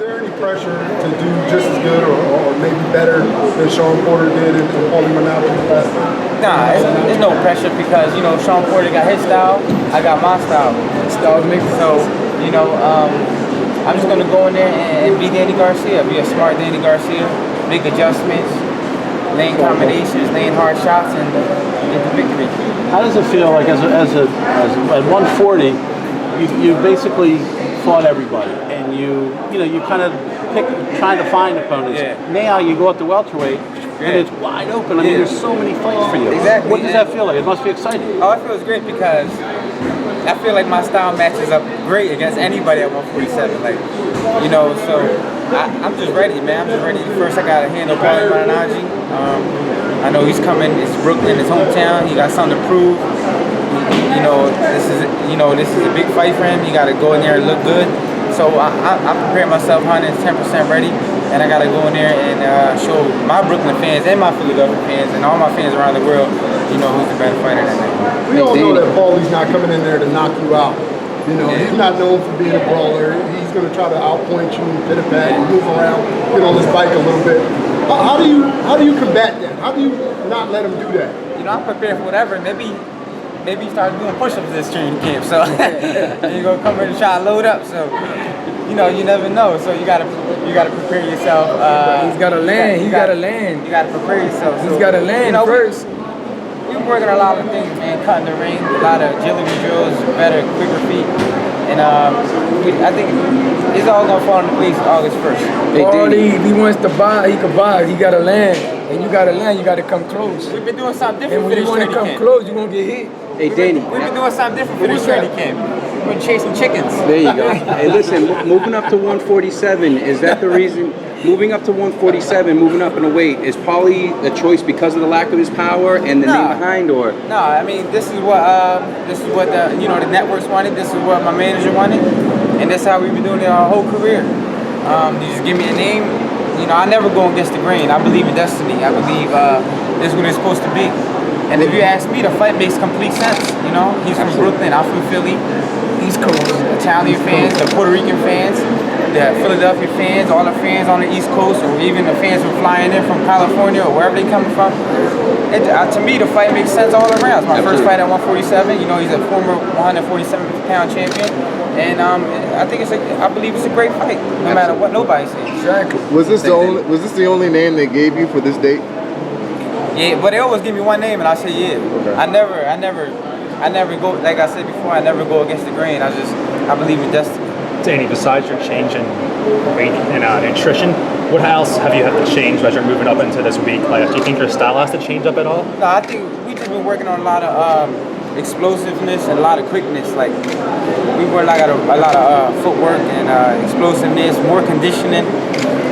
there any pressure to do just as good or maybe better than Shawn Porter did and Paulie Malignaggi last time? Nah, there's no pressure because, you know, Shawn Porter got his style, I got my style. So, you know, I'm just going to go in there and be Danny Garcia, be a smart Danny Garcia, make adjustments, lane combinations, lane hard shots, and get the victory. How does it feel like at 140, you basically fought everybody, and you kind of trying to find opponents. Yeah. Now you go up to welterweight, and it's wide open. I mean, there's so many fights for you. Exactly. What does that feel like? It must be exciting. Oh, it feels great because I feel like my style matches up great against anybody at 147. Like, you know, so I'm just ready, man. I'm just ready. First, I got to handle Paulie Malignaggi. I know he's coming. It's Brooklyn, his hometown. He got something to prove. This is a big fight for him. You got to go in there and look good. So I'm preparing myself 110% ready, and I got to go in there and show my Brooklyn fans and my Philadelphia fans and all my fans around the world, you know, who's the better fighter that night. We all know that Paulie's not coming in there to knock you out. You know, he's not known for being a brawler. He's going to try to outpoint you, pit a pat, move around, get on his bike a little bit. How do you combat that? How do you not let him do that? You know, I'm prepared for whatever. Maybe you start doing push-ups this training camp. So you're gonna come here and try to load up. So you know, you never know. So you gotta prepare yourself. He's gotta land. You gotta land. You gotta prepare yourself. So, He's gotta land first. We're working on a lot of things, man. Cutting the ring, a lot of agility drills, better, quicker feet, and I think it's all gonna fall into place August 1st. All he wants to buy, he can buy. He gotta land, and you gotta land. You gotta come close. We've been doing something different. And when you want to come close, you won't get hit. Hey, Danny. We've been doing something different for this training camp. We've been chasing chickens. There you go. Hey, listen, moving up to 147, is that the reason? Moving up to 147, moving up in a weight, is Paulie a choice because of the lack of his power and the name behind, or? No, I mean this is what the networks wanted. This is what my manager wanted, and that's how we've been doing it our whole career. You just give me a name. You know, I never go against the grain. I believe in destiny. I believe this is what it's supposed to be. And if you ask me, the fight makes complete sense. You know, he's from Brooklyn, I'm from Philly, East Coast, Italian fans, the Puerto Rican fans, the Philadelphia fans, all the fans on the East Coast, or even the fans who are flying in from California or wherever they coming from. To me, the fight makes sense all around. It's my first fight at 147. You know, he's a former 147-pound champion, and I believe it's a great fight, no matter what nobody says. Exactly. Was this the only name they gave you for this date? Yeah, but they always give me one name, and I say yeah. Okay. I never go, like I said before, I never go against the grain. I believe in destiny. Danny, besides your change in weight and nutrition, what else have you had to change as you're moving up into this week? Like, do you think your style has to change up at all? No, I think we've just been working on a lot of explosiveness and a lot of quickness. Like, we work like a lot of footwork and explosiveness, more conditioning.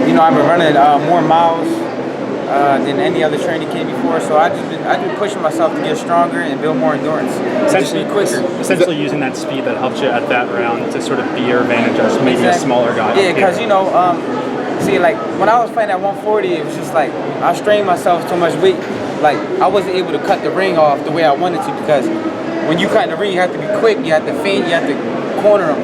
You know, I've been running more miles than any other training camp before, so I've been pushing myself to get stronger and build more endurance. Essentially using that speed that helped you at that round to sort of be your advantage as maybe a smaller guy. Yeah, because you know, see, like when I was fighting at 140, it was just like I strained myself so much weight, like I wasn't able to cut the ring off the way I wanted to, because when you cut the ring, you have to be quick, you have to feint, you have to corner them.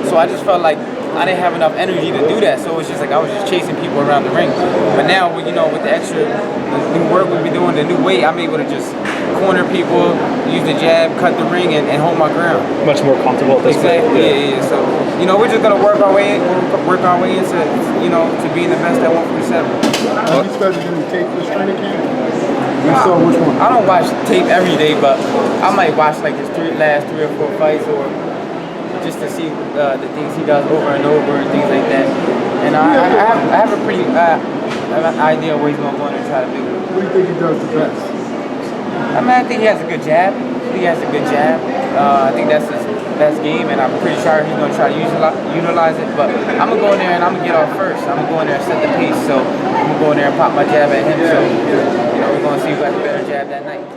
So I just felt like I didn't have enough energy to do that, so it was just like I was just chasing people around the ring. But now, with the extra new work we've been doing, the new weight, I'm able to just corner people, use the jab, cut the ring, and hold my ground. Much more comfortable at this point. Exactly. Yeah. So we're just gonna work our way into to being the best at 147. Are you supposed to do tape this training camp? So which one? I don't watch tape every day, but I might watch like his last 3 or 4 fights, or just to see the things he does over and over and things like that. And I have a pretty idea of where he's going to go and try to do. What do you think he does the best? I think he has a good jab. I think that's his best game, and I'm pretty sure he's going to try to utilize it. But I'm going to go in there and I'm going to get off first. I'm going to go in there and set the pace. So I'm going to go in there and pop my jab at him. So we're going to see who has a better jab that night.